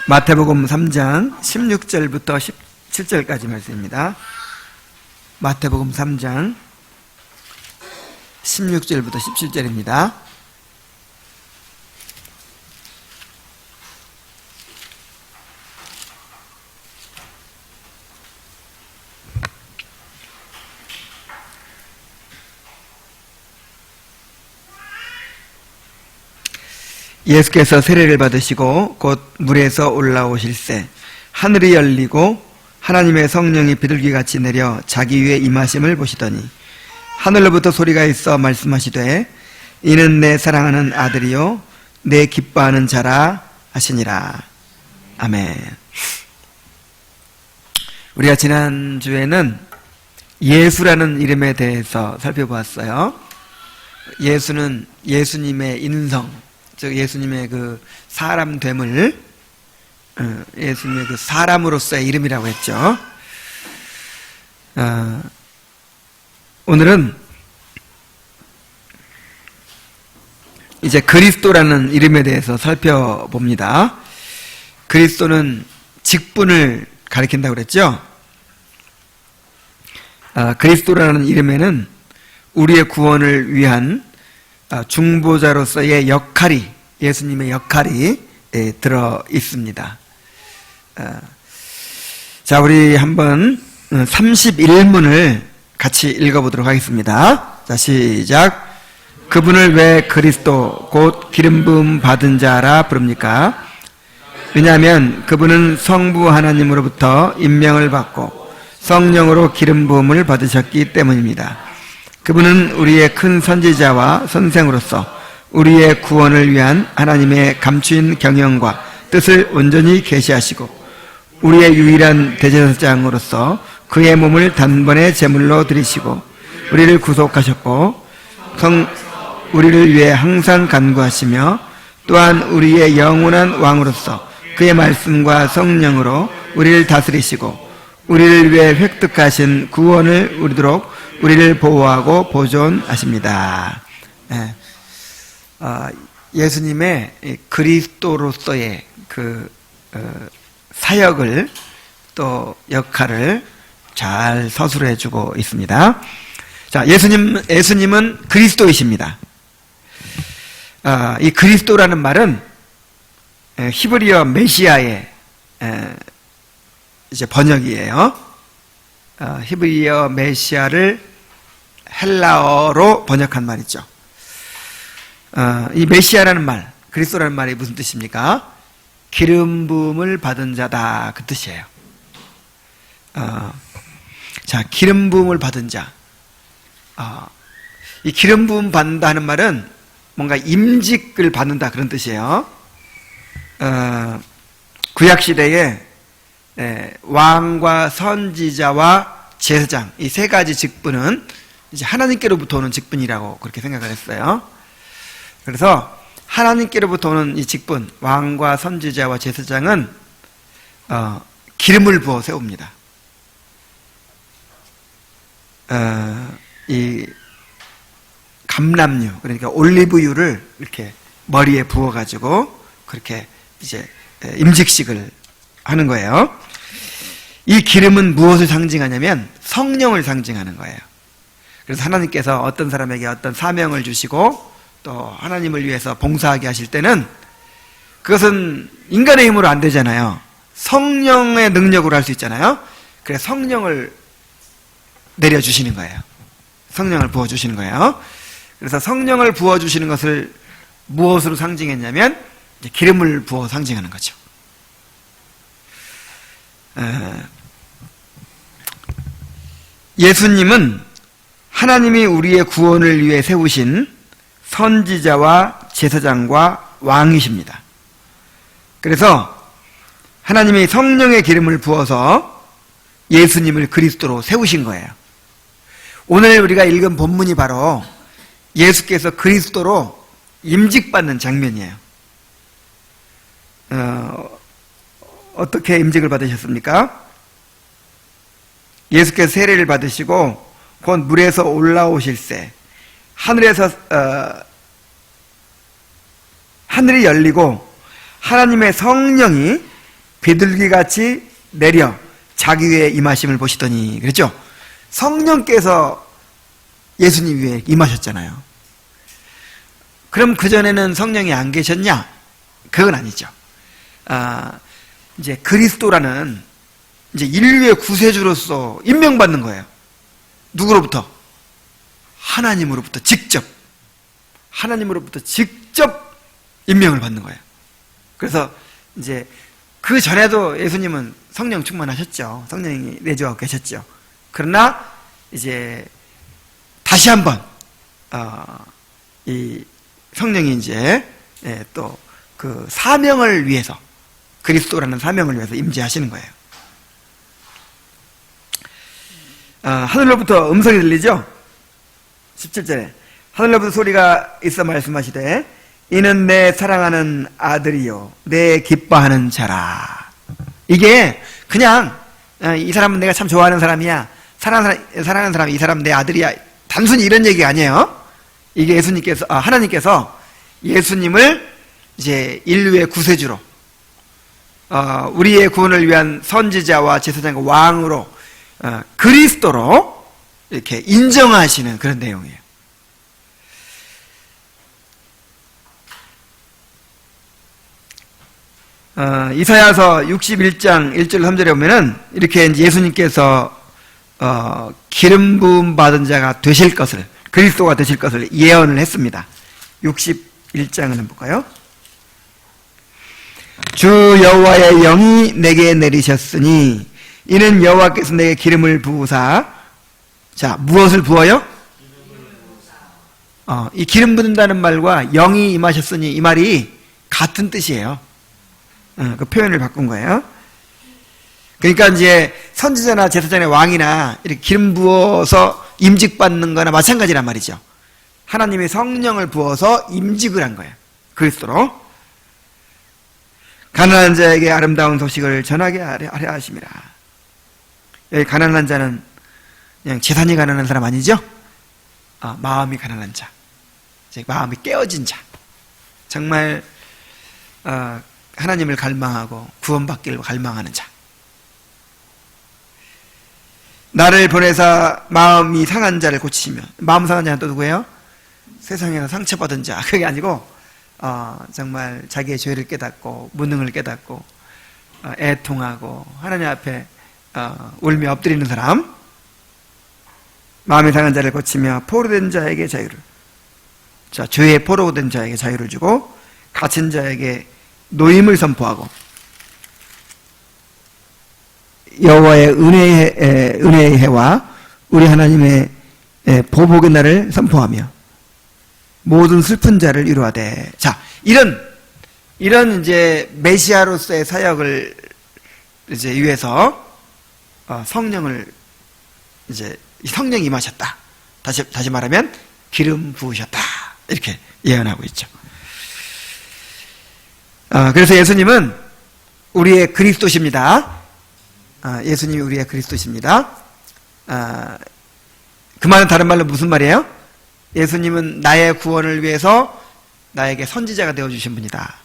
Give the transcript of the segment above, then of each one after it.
마태복음 3장 16절부터 17절까지 말씀입니다. 마태복음 3장 16절부터 17절입니다. 예수께서 세례를 받으시고 곧 물에서 올라오실새 하늘이 열리고 하나님의 성령이 비둘기같이 내려 자기 위에 임하심을 보시더니 하늘로부터 소리가 있어 말씀하시되 이는 내 사랑하는 아들이요 내 기뻐하는 자라 하시니라. 아멘. 우리가 지난주에는 예수라는 이름에 대해서 살펴보았어요. 예수는 예수님의 인성, 즉 예수님의 그 사람됨을 예수님의 그 사람으로서의 이름이라고 했죠. 오늘은 이제 그리스도라는 이름에 대해서 살펴봅니다. 그리스도는 직분을 가리킨다고 그랬죠. 그리스도라는 이름에는 우리의 구원을 위한 중보자로서의 역할이, 예수님의 역할이 들어 있습니다. 자, 우리 한번 31문을 같이 읽어보도록 하겠습니다. 자, 시작. 그분을 왜 그리스도 곧 기름 부음 받은 자라 부릅니까? 왜냐하면 그분은 성부 하나님으로부터 임명을 받고 성령으로 기름 부음을 받으셨기 때문입니다. 그분은 우리의 큰 선지자와 선생으로서 우리의 구원을 위한 하나님의 감추인 경영과 뜻을 온전히 계시하시고 우리의 유일한 대제사장으로서 그의 몸을 단번에 제물로 드리시고 우리를 구속하셨고 우리를 위해 항상 간구하시며 또한 우리의 영원한 왕으로서 그의 말씀과 성령으로 우리를 다스리시고 우리를 위해 획득하신 구원을 이루도록 우리를 보호하고 보존하십니다. 예수님의 그리스도로서의 그 사역을 또 역할을 잘 서술해 주고 있습니다. 자, 예수님은 그리스도이십니다. 이 그리스도라는 말은 히브리어 메시아의 이제 번역이에요. 히브리어 메시아를 헬라어로 번역한 말이죠. 이 메시아라는 말, 그리스도라는 말이 무슨 뜻입니까? 기름 부음을 받은 자다, 그 뜻이에요. 자, 기름 부음을 받은 자. 이 기름 부음 받는다는 말은 뭔가 임직을 받는다, 그런 뜻이에요. 구약 시대에 왕과 선지자와 제사장, 이 세 가지 직분은 이제 하나님께로부터 오는 직분이라고 그렇게 생각을 했어요. 그래서 하나님께로부터 오는 이 직분, 왕과 선지자와 제사장은 기름을 부어 세웁니다. 이 감람유, 그러니까 올리브유를 이렇게 머리에 부어가지고 그렇게 이제 임직식을 하는 거예요. 이 기름은 무엇을 상징하냐면 성령을 상징하는 거예요. 그래서 하나님께서 어떤 사람에게 어떤 사명을 주시고 또 하나님을 위해서 봉사하게 하실 때는 그것은 인간의 힘으로 안 되잖아요. 성령의 능력으로 할 수 있잖아요. 그래서 성령을 내려주시는 거예요. 성령을 부어주시는 거예요. 그래서 성령을 부어주시는 것을 무엇으로 상징했냐면 이제 기름을 부어 상징하는 거죠. 예수님은 하나님이 우리의 구원을 위해 세우신 선지자와 제사장과 왕이십니다. 그래서 하나님이 성령의 기름을 부어서 예수님을 그리스도로 세우신 거예요. 오늘 우리가 읽은 본문이 바로 예수께서 그리스도로 임직받는 장면이에요. 어떻게 임직을 받으셨습니까? 예수께서 세례를 받으시고 곧 물에서 올라오실새 하늘이 열리고 하나님의 성령이 비둘기같이 내려 자기 위에 임하심을 보시더니, 그랬죠? 성령께서 예수님 위에 임하셨잖아요. 그럼 그전에는 성령이 안 계셨냐? 그건 아니죠. 이제 그리스도라는 이제 인류의 구세주로서 임명받는 거예요. 누구로부터? 하나님으로부터 직접 임명을 받는 거예요. 그래서 이제 그 전에도 예수님은 성령 충만하셨죠. 성령이 내주하고 계셨죠. 그러나 이제 다시 한번 이 성령이 이제 또 그 사명을 위해서, 그리스도라는 사명을 위해서 임재하시는 거예요. 하늘로부터 음성이 들리죠? 17절에 하늘로부터 소리가 있어 말씀하시되 이는 내 사랑하는 아들이요 내 기뻐하는 자라. 이게 그냥 이 사람은 내가 참 좋아하는 사람이야, 사랑하는 사람, 이 사람 내 아들이야, 단순히 이런 얘기가 아니에요. 이게 예수님께서, 하나님께서 예수님을 이제 인류의 구세주로, 우리의 구원을 위한 선지자와 제사장과 왕으로, 그리스도로 이렇게 인정하시는 그런 내용이에요. 이사야서 61장 1절 3절에 보면은 이렇게 이제 예수님께서 기름 부음 받은 자가 되실 것을, 그리스도가 되실 것을 예언을 했습니다. 61장을 한번 볼까요? 주 여호와의 영이 내게 내리셨으니 이는 여호와께서 내게 기름을 부으사. 자, 무엇을 부어요? 이 기름 붓는다는 말과 영이 임하셨으니 이 말이 같은 뜻이에요. 그 표현을 바꾼 거예요. 그러니까 이제 선지자나 제사장의 왕이나 이렇게 기름 부어서 임직받는 거나 마찬가지란 말이죠. 하나님의 성령을 부어서 임직을 한 거예요. 그리스도로. 가난한 자에게 아름다운 소식을 전하게 하려 하심이라. 여기 가난한 자는 그냥 재산이 가난한 사람 아니죠? 마음이 가난한 자, 마음이 깨어진 자, 정말 하나님을 갈망하고 구원받기를 갈망하는 자. 나를 보내사 마음이 상한 자를 고치시며, 마음 상한 자는 또 누구예요? 세상에서 상처받은 자. 그게 아니고 정말 자기의 죄를 깨닫고 무능을 깨닫고 애통하고 하나님 앞에 울며 엎드리는 사람. 마음이 상한 자를 고치며 포로된 자에게 자유를, 자, 죄에 포로된 자에게 자유를 주고 갇힌 자에게 노임을 선포하고 여호와의 은혜의 해와 우리 하나님의 보복의 날을 선포하며 모든 슬픈 자를 위로하되. 자, 이런 이제 메시아로서의 사역을 이제 위해서 성령을 이제 성령이 임하셨다. 다시 말하면 기름 부으셨다. 이렇게 예언하고 있죠. 그래서 예수님은 우리의 그리스도십니다. 예수님이 우리의 그리스도십니다. 그 말은 다른 말로 무슨 말이에요? 예수님은 나의 구원을 위해서 나에게 선지자가 되어주신 분이다.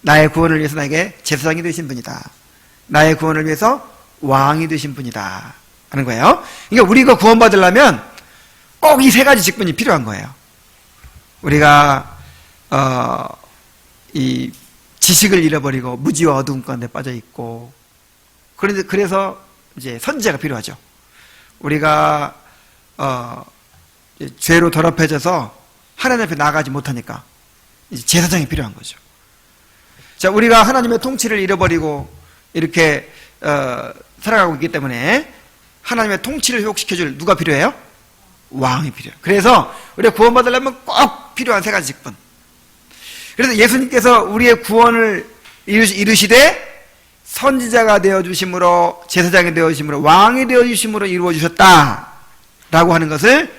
나의 구원을 위해서 나에게 제사장이 되신 분이다. 나의 구원을 위해서 왕이 되신 분이다 하는 거예요. 그러니까 우리가 구원받으려면 꼭 이 세 가지 직분이 필요한 거예요. 우리가 이 지식을 잃어버리고 무지와 어두움 가운데 빠져 있고, 그래서 이제 선지자가 필요하죠. 우리가 죄로 더럽혀져서 하나님 앞에 나가지 못하니까 이제 제사장이 필요한 거죠. 자, 우리가 하나님의 통치를 잃어버리고 이렇게 살아가고 있기 때문에 하나님의 통치를 회복시켜줄 누가 필요해요? 왕이 필요해요. 그래서 우리가 구원받으려면 꼭 필요한 세 가지 직분. 그래서 예수님께서 우리의 구원을 이루시되 선지자가 되어주심으로, 제사장이 되어주심으로, 왕이 되어주심으로 이루어주셨다라고 하는 것을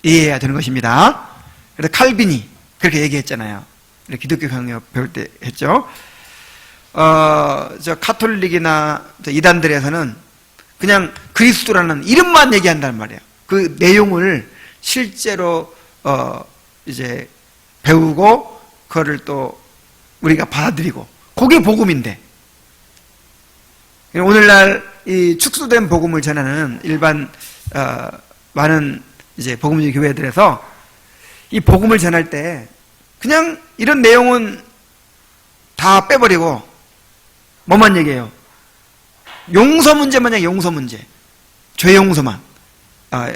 이해해야 되는 것입니다. 그래서 칼빈이 그렇게 얘기했잖아요. 기독교 강요 배울 때 했죠. 저 카톨릭이나 이단들에서는 그냥 그리스도라는 이름만 얘기한다는 말이에요. 그 내용을 실제로 이제 배우고 그거를 또 우리가 받아들이고, 그게 복음인데 오늘날 이 축소된 복음을 전하는 일반 많은 이제 복음주의 교회들에서 이 복음을 전할 때 그냥 이런 내용은 다 빼버리고 뭐만 얘기해요? 용서 문제만 얘기해요. 용서 문제, 죄 용서만.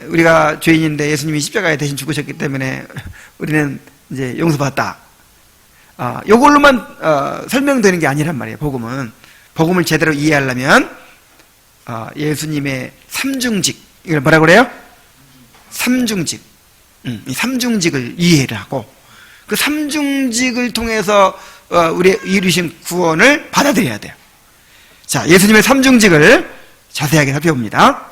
우리가 죄인인데 예수님이 십자가에 대신 죽으셨기 때문에 우리는 이제 용서받았다. 요걸로만 설명되는 게 아니란 말이에요. 복음을 제대로 이해하려면 예수님의 삼중직, 이걸 뭐라 그래요? 삼중직. 이 삼중직을 이해를 하고 그 삼중직을 통해서 우리의 이루신 구원을 받아들여야 돼요. 자, 예수님의 삼중직을 자세하게 살펴봅니다.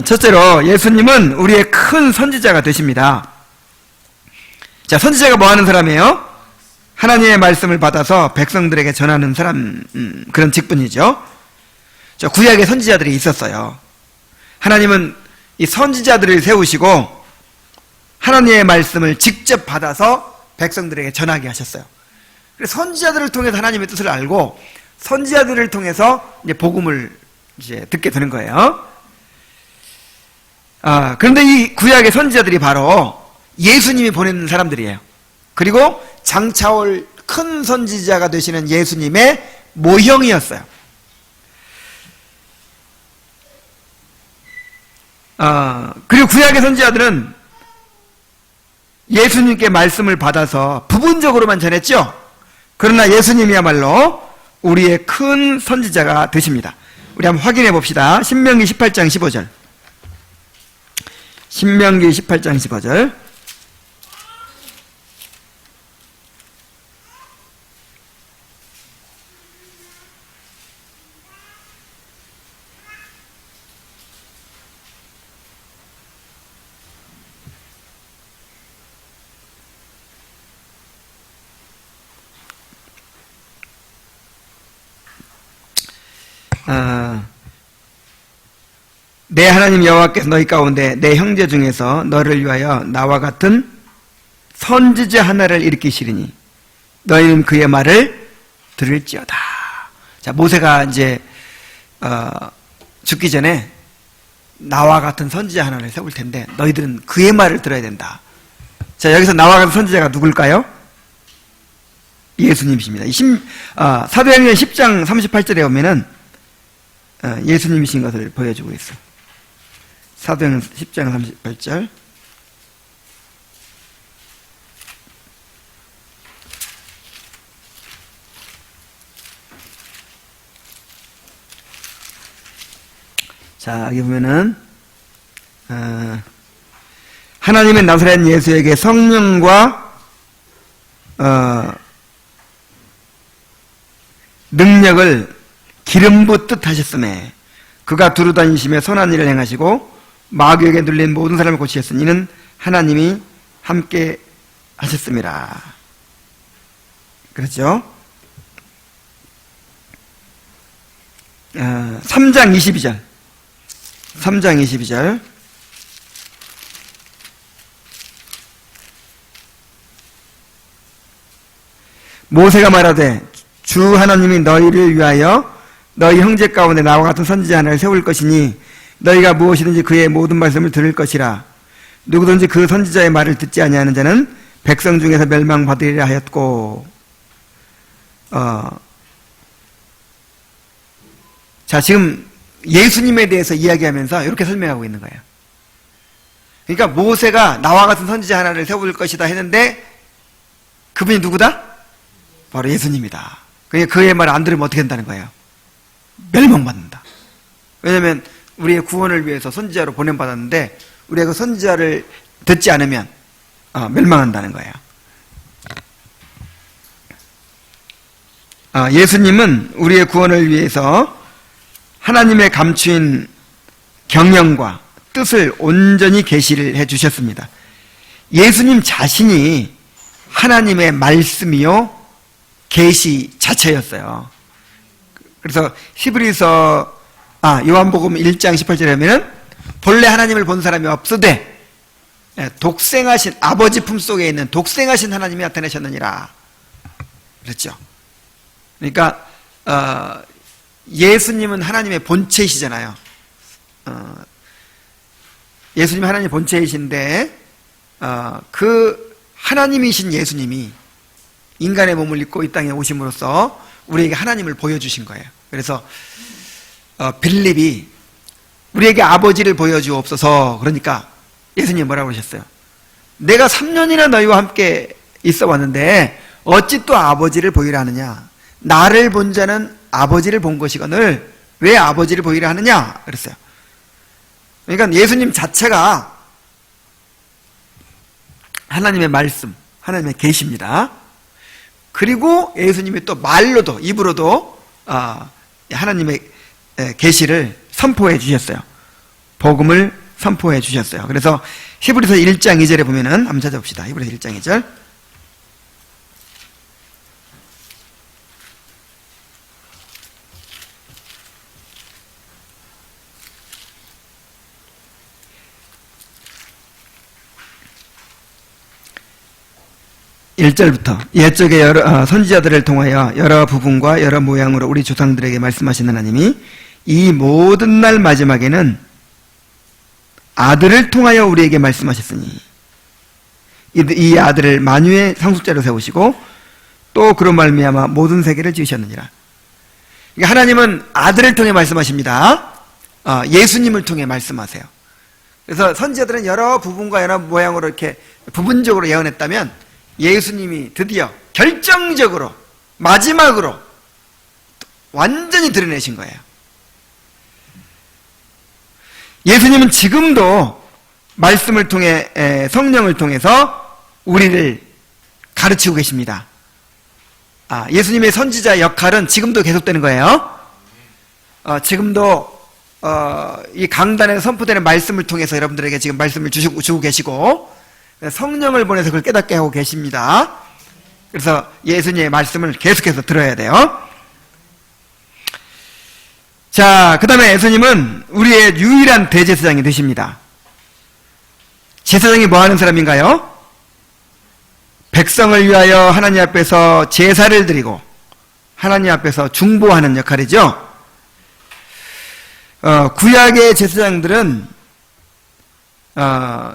첫째로 예수님은 우리의 큰 선지자가 되십니다. 자, 선지자가 뭐 하는 사람이에요? 하나님의 말씀을 받아서 백성들에게 전하는 사람, 그런 직분이죠. 저 구약에 선지자들이 있었어요. 하나님은 이 선지자들을 세우시고 하나님의 말씀을 직접 받아서 백성들에게 전하게 하셨어요. 그래서 선지자들을 통해서 하나님의 뜻을 알고 선지자들을 통해서 이제 복음을 이제 듣게 되는 거예요. 그런데 이 구약의 선지자들이 바로 예수님이 보낸 사람들이에요. 그리고 장차올 큰 선지자가 되시는 예수님의 모형이었어요. 그리고 구약의 선지자들은 예수님께 말씀을 받아서 부분적으로만 전했죠. 그러나 예수님이야말로 우리의 큰 선지자가 되십니다. 우리 한번 확인해 봅시다. 신명기 18장 15절. 신명기 18장 15절. 내 하나님 여호와께서 너희 가운데 내 형제 중에서 너를 위하여 나와 같은 선지자 하나를 일으키시리니 너희는 그의 말을 들을지어다. 자, 모세가 이제 죽기 전에 나와 같은 선지자 하나를 세울 텐데 너희들은 그의 말을 들어야 된다. 자, 여기서 나와 같은 선지자가 누굴까요? 예수님이십니다. 사도행전 10장 38절에 보면은 예수님이신 것을 보여주고 있어요. 사도행전 10장 38절. 자, 여기 보면은 하나님의 나사렛 예수에게 성령과 능력을 기름 붓듯 하셨음에 그가 두루 다니시며 선한 일을 행하시고 마귀에게 눌린 모든 사람을 고치셨으니 이는 하나님이 함께 하셨습니다. 그렇죠? 3장 22절. 3장 22절. 모세가 말하되 주 하나님이 너희를 위하여 너희 형제 가운데 나와 같은 선지자 하나를 세울 것이니 너희가 무엇이든지 그의 모든 말씀을 들을 것이라. 누구든지 그 선지자의 말을 듣지 아니하는 자는 백성 중에서 멸망받으리라 하였고. 자, 지금 예수님에 대해서 이야기하면서 이렇게 설명하고 있는 거예요. 그러니까 모세가 나와 같은 선지자 하나를 세울 것이다 했는데 그분이 누구다? 바로 예수님이다. 그러니까 그의 말을 안 들으면 어떻게 된다는 거예요? 멸망받는다. 왜냐하면 우리의 구원을 위해서 선지자로 보냄받았는데 우리가 그 선지자를 듣지 않으면 멸망한다는 거예요. 예수님은 우리의 구원을 위해서 하나님의 감추인 경영과 뜻을 온전히 계시를 해주셨습니다. 예수님 자신이 하나님의 말씀이요 계시 자체였어요. 그래서 히브리서 요한복음 1장 18절에 하면은 본래 하나님을 본 사람이 없으되 독생하신 아버지 품속에 있는 독생하신 하나님이 나타내셨느니라 그랬죠. 그러니까 예수님은 하나님의 본체이시잖아요. 예수님이 하나님의 본체이신데 그 하나님이신 예수님이 인간의 몸을 입고 이 땅에 오심으로써 우리에게 하나님을 보여주신 거예요. 그래서 빌립이 우리에게 아버지를 보여주옵소서. 그러니까 예수님이 뭐라고 하셨어요? 내가 3년이나 너희와 함께 있어 왔는데 어찌 또 아버지를 보이라 하느냐? 나를 본 자는 아버지를 본 것이거늘 왜 아버지를 보이라 하느냐? 그랬어요. 그러니까 예수님 자체가 하나님의 말씀, 하나님의 계시입니다. 그리고 예수님이 또 말로도, 입으로도 하나님의 계시를 선포해 주셨어요. 복음을 선포해 주셨어요. 그래서 히브리서 1장 2절에 보면은 한번 찾아봅시다. 히브리서 1장 2절. (1절부터) 옛적에 여러 선지자들을 통하여 여러 부분과 여러 모양으로 우리 조상들에게 말씀하신 하나님이 이 모든 날 마지막에는 아들을 통하여 우리에게 말씀하셨으니 이 아들을 만유의 상속자로 세우시고 또 그런 말미암아 모든 세계를 지으셨느니라. 그러니까 하나님은 아들을 통해 말씀하십니다. 예수님을 통해 말씀하세요. 그래서 선지자들은 여러 부분과 여러 모양으로 이렇게 부분적으로 예언했다면 예수님이 드디어 결정적으로 마지막으로 완전히 드러내신 거예요. 예수님은 지금도 말씀을 통해 성령을 통해서 우리를 가르치고 계십니다. 예수님의 선지자 역할은 지금도 계속되는 거예요. 지금도 이 강단에 선포되는 말씀을 통해서 여러분들에게 지금 말씀을 주고 계시고 성령을 보내서 그걸 깨닫게 하고 계십니다. 그래서 예수님의 말씀을 계속해서 들어야 돼요. 자, 그 다음에 예수님은 우리의 유일한 대제사장이 되십니다. 제사장이 뭐 하는 사람인가요? 백성을 위하여 하나님 앞에서 제사를 드리고 하나님 앞에서 중보하는 역할이죠. 구약의 제사장들은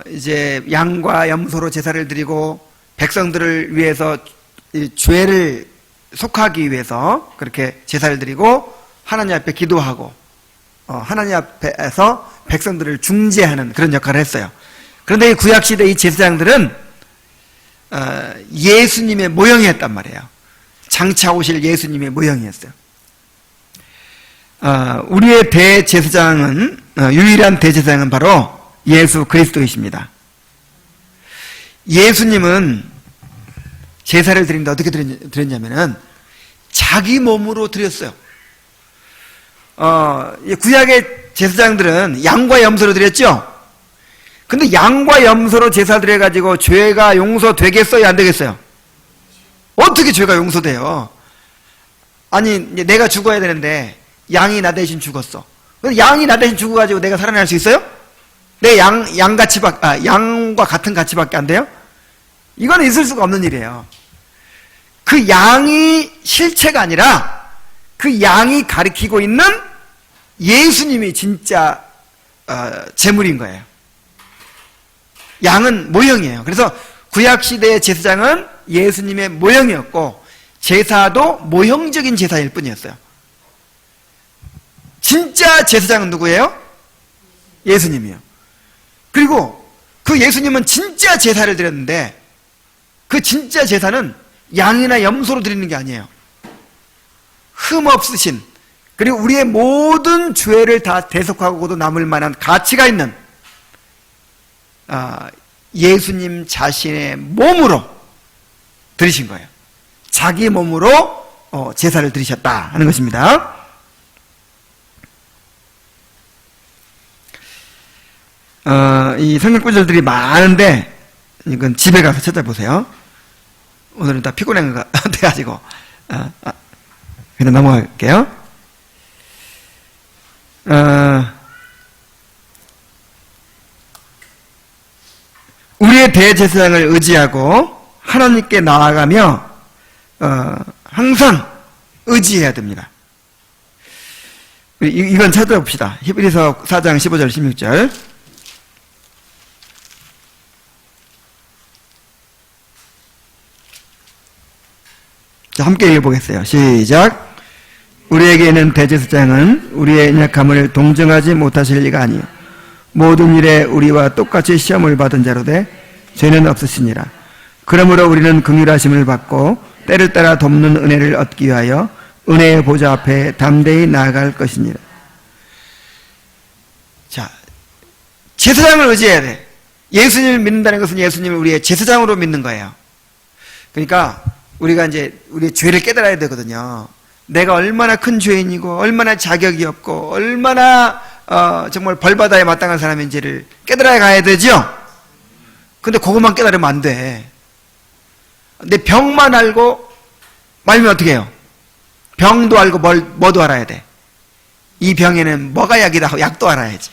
이제 양과 염소로 제사를 드리고 백성들을 위해서 죄를 속하기 위해서 그렇게 제사를 드리고 하나님 앞에 기도하고 하나님 앞에서 백성들을 중재하는 그런 역할을 했어요. 그런데 이 구약시대 이 제사장들은 예수님의 모형이었단 말이에요. 장차 오실 예수님의 모형이었어요. 우리의 대제사장은 유일한 대제사장은 바로 예수 그리스도이십니다. 예수님은 제사를 드리는데 어떻게 드렸냐면은 자기 몸으로 드렸어요. 구약의 제사장들은 양과 염소로 드렸죠. 근데 양과 염소로 제사 드려가지고 죄가 용서되겠어요, 안 되겠어요? 어떻게 죄가 용서돼요? 아니, 내가 죽어야 되는데 양이 나 대신 죽었어. 양이 나 대신 죽어가지고 내가 살아날 수 있어요? 내 양과 같은 가치밖에 안 돼요? 이거는 있을 수가 없는 일이에요. 그 양이 실체가 아니라 그 양이 가리키고 있는 예수님이 진짜 제물인 거예요. 양은 모형이에요. 그래서 구약시대의 제사장은 예수님의 모형이었고 제사도 모형적인 제사일 뿐이었어요. 진짜 제사장은 누구예요? 예수님이요. 그리고 그 예수님은 진짜 제사를 드렸는데 그 진짜 제사는 양이나 염소로 드리는 게 아니에요. 흠 없으신, 그리고 우리의 모든 죄를 다 대속하고도 남을 만한 가치가 있는 예수님 자신의 몸으로 드리신 거예요. 자기 몸으로 제사를 드리셨다 하는 것입니다. 이 성경 구절들이 많은데 이건 집에 가서 찾아보세요. 오늘은 다 피곤한 거 돼가지고 그냥 넘어갈게요. 우리의 대제사장을 의지하고 하나님께 나아가며 항상 의지해야 됩니다. 이건 찾아봅시다. 히브리서 4장 15절 16절. 자, 함께 읽어보겠어요. 시작. 우리에게는 대제사장은 우리의 연약함을 동정하지 못하실 리가 아니요 모든 일에 우리와 똑같이 시험을 받은 자로 돼 죄는 없으시니라. 그러므로 우리는 긍휼하심을 받고 때를 따라 돕는 은혜를 얻기 위하여 은혜의 보좌 앞에 담대히 나아갈 것이니라. 자, 제사장을 의지해야 돼. 예수님을 믿는다는 것은 예수님을 우리의 제사장으로 믿는 거예요. 그러니까 우리가 이제 우리의 죄를 깨달아야 되거든요. 내가 얼마나 큰 죄인이고 얼마나 자격이 없고 얼마나 정말 벌받아야 마땅한 사람인지를 깨달아야 가야 되죠. 근데 그것만 깨달으면 안 돼. 내 병만 알고 말면 어떻게 해요? 병도 알고 뭐도 알아야 돼. 이 병에는 뭐가 약이다 하고 약도 알아야지.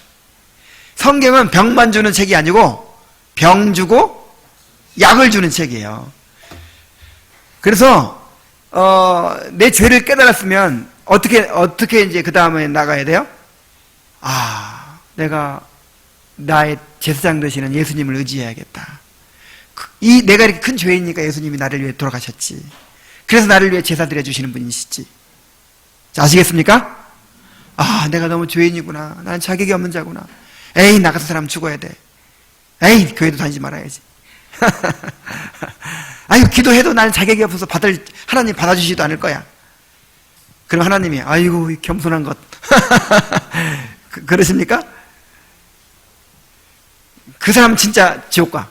성경은 병만 주는 책이 아니고 병 주고 약을 주는 책이에요. 그래서 내 죄를 깨달았으면 어떻게 이제 그 다음에 나가야 돼요? 아, 내가 나의 제사장 되시는 예수님을 의지해야겠다. 내가 이렇게 큰 죄이니까 예수님이 나를 위해 돌아가셨지. 그래서 나를 위해 제사 드려 주시는 분이시지. 자, 아시겠습니까? 아, 내가 너무 죄인이구나. 나는 자격이 없는 자구나. 에이, 나 같은 사람 죽어야 돼. 에이, 교회도 다니지 말아야지. 아유, 기도해도 나는 자격이 없어서 하나님 받아주시지도 않을 거야. 그럼 하나님이, 아이고, 겸손한 것. 그러십니까? 그 사람은 진짜 지옥 가.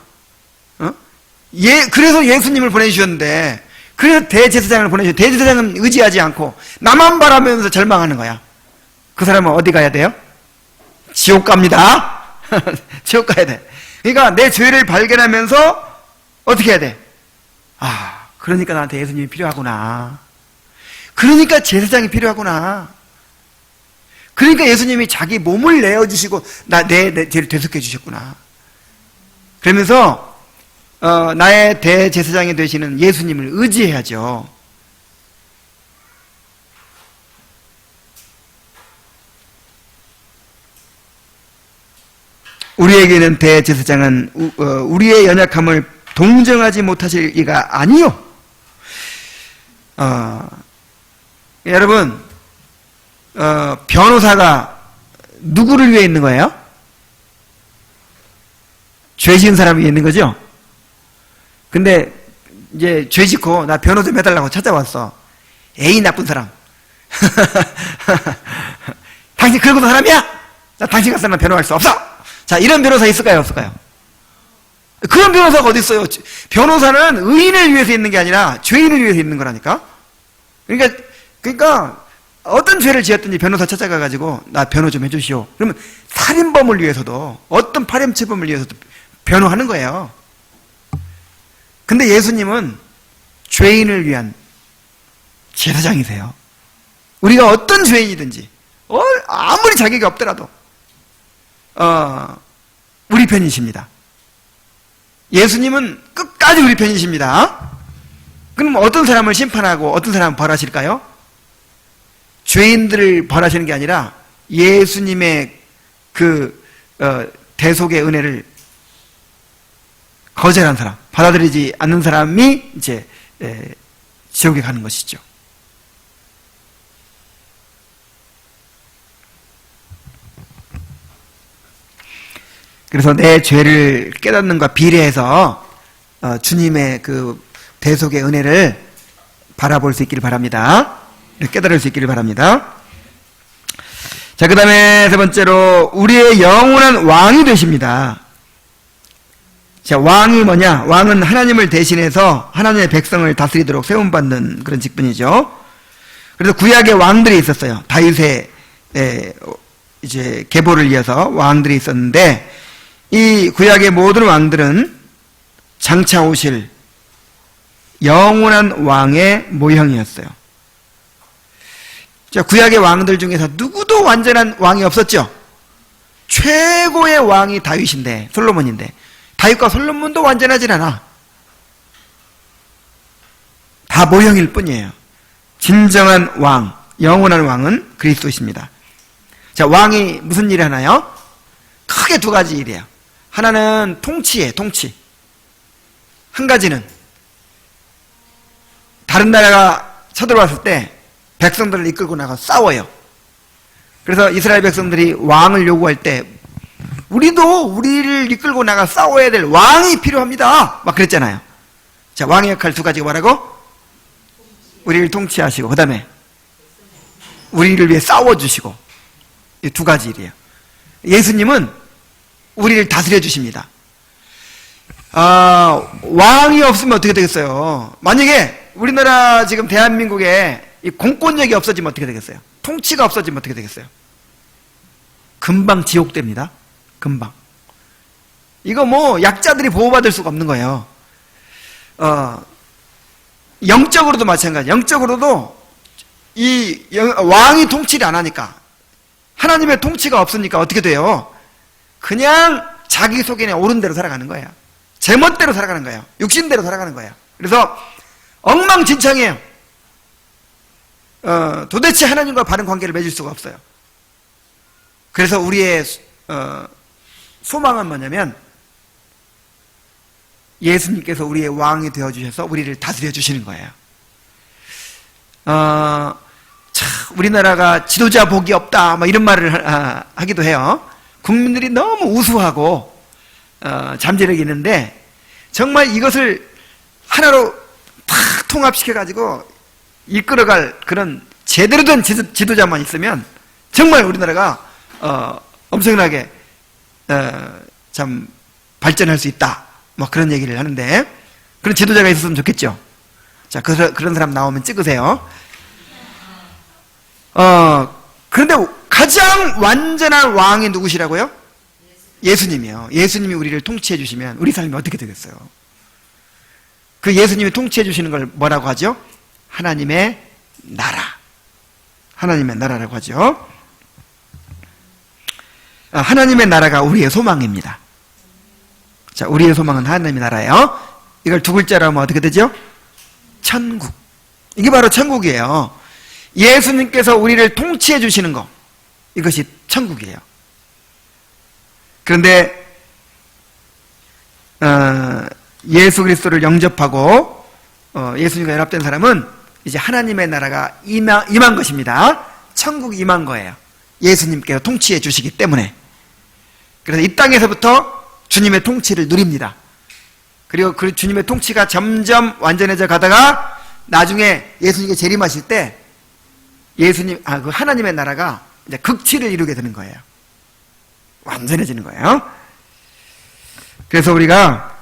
그래서 예수님을 보내주셨는데, 그래서 대제사장을 보내주셨는데, 대제사장은 의지하지 않고, 나만 바라면서 절망하는 거야. 그 사람은 어디 가야 돼요? 지옥 갑니다. 지옥 가야 돼. 그러니까 내 죄를 발견하면서, 어떻게 해야 돼? 아, 그러니까 나한테 예수님이 필요하구나. 그러니까 제사장이 필요하구나. 그러니까 예수님이 자기 몸을 내어주시고 내 죄를 되새겨 주셨구나. 그러면서 나의 대제사장이 되시는 예수님을 의지해야죠. 우리에게는 대제사장은 우리의 연약함을 동정하지 못하실 이가 아니요. 여러분, 변호사가 누구를 위해 있는 거예요? 죄 지은 사람이 있는 거죠? 근데 이제 죄 짓고 나 변호 좀 해달라고 찾아왔어. 에이, 나쁜 사람. 당신 그러고도 사람이야? 나 당신 같은 사람 변호할 수 없어. 자, 이런 변호사 있을까요, 없을까요? 그런 변호사가 어디 있어요? 변호사는 의인을 위해서 있는 게 아니라 죄인을 위해서 있는 거라니까. 그러니까 어떤 죄를 지었든지 변호사 찾아가가지고 나 변호 좀 해주시오. 그러면 살인범을 위해서도 어떤 파렴치범을 위해서도 변호하는 거예요. 근데 예수님은 죄인을 위한 제사장이세요. 우리가 어떤 죄인이든지 아무리 자격이 없더라도 우리 편이십니다. 예수님은 끝까지 우리 편이십니다. 그럼 어떤 사람을 심판하고 어떤 사람을 벌하실까요? 죄인들을 벌하시는 게 아니라 예수님의 그 대속의 은혜를 거절한 사람, 받아들이지 않는 사람이 이제 지옥에 가는 것이죠. 그래서 내 죄를 깨닫는과 비례해서 주님의 그 대속의 은혜를 바라볼 수 있기를 바랍니다. 깨달을 수 있기를 바랍니다. 자, 그 다음에 세 번째로 우리의 영원한 왕이 되십니다. 자, 왕이 뭐냐? 왕은 하나님을 대신해서 하나님의 백성을 다스리도록 세움받는 그런 직분이죠. 그래서 구약의 왕들이 있었어요. 다윗의 이제 계보를 이어서 왕들이 있었는데, 이 구약의 모든 왕들은 장차 오실 영원한 왕의 모형이었어요. 자, 구약의 왕들 중에서 누구도 완전한 왕이 없었죠. 최고의 왕이 다윗인데, 솔로몬인데, 다윗과 솔로몬도 완전하진 않아. 다 모형일 뿐이에요. 진정한 왕, 영원한 왕은 그리스도이십니다. 자, 왕이 무슨 일을 하나요? 크게 두 가지 일이에요. 하나는 통치예요, 통치. 한 가지는 다른 나라가 쳐들어왔을 때 백성들을 이끌고 나가 싸워요. 그래서 이스라엘 백성들이 왕을 요구할 때 우리도 우리를 이끌고 나가 싸워야 될 왕이 필요합니다. 막 그랬잖아요. 자, 왕의 역할 두 가지가 뭐라고? 우리를 통치하시고, 그 다음에 우리를 위해 싸워주시고, 이 두 가지 일이에요. 예수님은 우리를 다스려 주십니다. 왕이 없으면 어떻게 되겠어요? 만약에 우리나라 지금 대한민국에 이 공권력이 없어지면 어떻게 되겠어요? 통치가 없어지면 어떻게 되겠어요? 금방 지옥됩니다. 금방. 이거 뭐 약자들이 보호받을 수가 없는 거예요. 영적으로도 마찬가지. 영적으로도 이 왕이 통치를 안 하니까, 하나님의 통치가 없으니까 어떻게 돼요? 그냥 자기 속에 옳은 대로 살아가는 거예요. 제멋대로 살아가는 거예요. 육신대로 살아가는 거예요. 그래서 엉망진창이에요. 도대체 하나님과 바른 관계를 맺을 수가 없어요. 그래서 우리의 소망은 뭐냐면 예수님께서 우리의 왕이 되어주셔서 우리를 다스려 주시는 거예요. 참 우리나라가 지도자 복이 없다 뭐 이런 말을 하기도 해요. 국민들이 너무 우수하고 잠재력이 있는데 정말 이것을 하나로 탁 통합시켜가지고 이끌어갈 그런 제대로 된 지도자만 있으면 정말 우리나라가 엄청나게 참 발전할 수 있다 뭐 그런 얘기를 하는데, 그런 지도자가 있었으면 좋겠죠. 자, 그런 사람 나오면 찍으세요. 그런데 가장 완전한 왕이 누구시라고요? 예수님이요. 예수님이 우리를 통치해 주시면 우리 삶이 어떻게 되겠어요? 그 예수님이 통치해 주시는 걸 뭐라고 하죠? 하나님의 나라. 하나님의 나라라고 하죠. 하나님의 나라가 우리의 소망입니다. 자, 우리의 소망은 하나님의 나라예요. 이걸 두 글자로 하면 어떻게 되죠? 천국. 이게 바로 천국이에요. 예수님께서 우리를 통치해 주시는 것, 이것이 천국이에요. 그런데 예수 그리스도를 영접하고 예수님과 연합된 사람은 이제 하나님의 나라가 임한 것입니다. 천국이 임한 거예요. 예수님께서 통치해 주시기 때문에. 그래서 이 땅에서부터 주님의 통치를 누립니다. 그리고 그 주님의 통치가 점점 완전해져 가다가 나중에 예수님께 재림하실 때 그 하나님의 나라가 이제 극치를 이루게 되는 거예요. 완전해지는 거예요. 그래서 우리가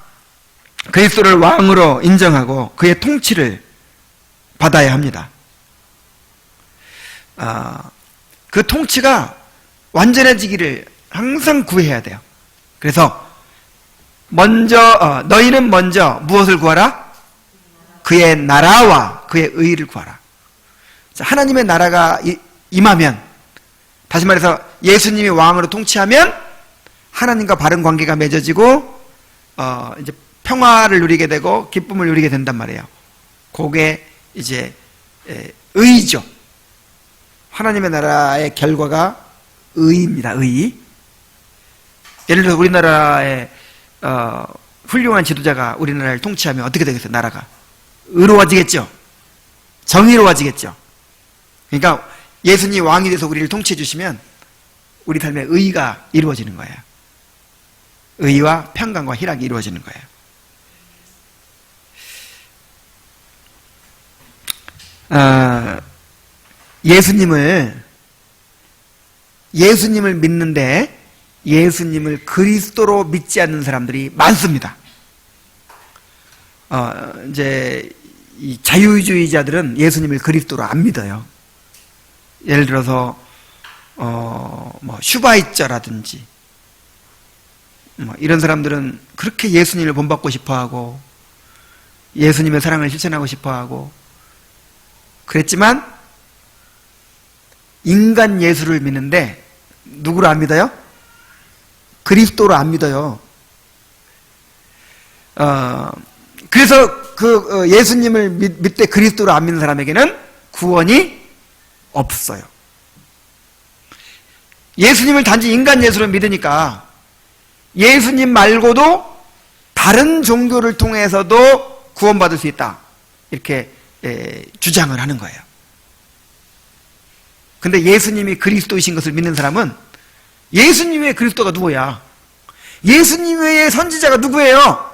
그리스도를 왕으로 인정하고 그의 통치를 받아야 합니다. 그 통치가 완전해지기를 항상 구해야 돼요. 그래서 너희는 먼저 무엇을 구하라? 그의 나라와 그의 의를 구하라. 자, 하나님의 나라가 임하면, 다시 말해서 예수님이 왕으로 통치하면 하나님과 바른 관계가 맺어지고 이제 평화를 누리게 되고 기쁨을 누리게 된단 말이에요. 그게 이제 의죠. 하나님의 나라의 결과가 의입니다. 의. 예를 들어 우리나라의 훌륭한 지도자가 우리나라를 통치하면 어떻게 되겠어요? 나라가 의로워지겠죠. 정의로워지겠죠. 그러니까 예수님이 왕이 돼서 우리를 통치해 주시면 우리 삶에 의가 이루어지는 거예요. 의와 평강과 희락이 이루어지는 거예요. 예수님을 믿는데 예수님을 그리스도로 믿지 않는 사람들이 많습니다. 이제 이 자유주의자들은 예수님을 그리스도로 안 믿어요. 예를 들어서 뭐 슈바이처라든지 뭐 이런 사람들은 그렇게 예수님을 본받고 싶어하고 예수님의 사랑을 실천하고 싶어하고 그랬지만 인간 예수를 믿는데 누구를 안 믿어요? 그리스도를 안 믿어요. 그래서 예수님을 믿되 그리스도를 안 믿는 사람에게는 구원이 없어요. 예수님을 단지 인간 예수로 믿으니까 예수님 말고도 다른 종교를 통해서도 구원받을 수 있다, 이렇게 주장을 하는 거예요. 근데 예수님이 그리스도이신 것을 믿는 사람은 예수님 외에 그리스도가 누구야? 예수님 외에 선지자가 누구예요?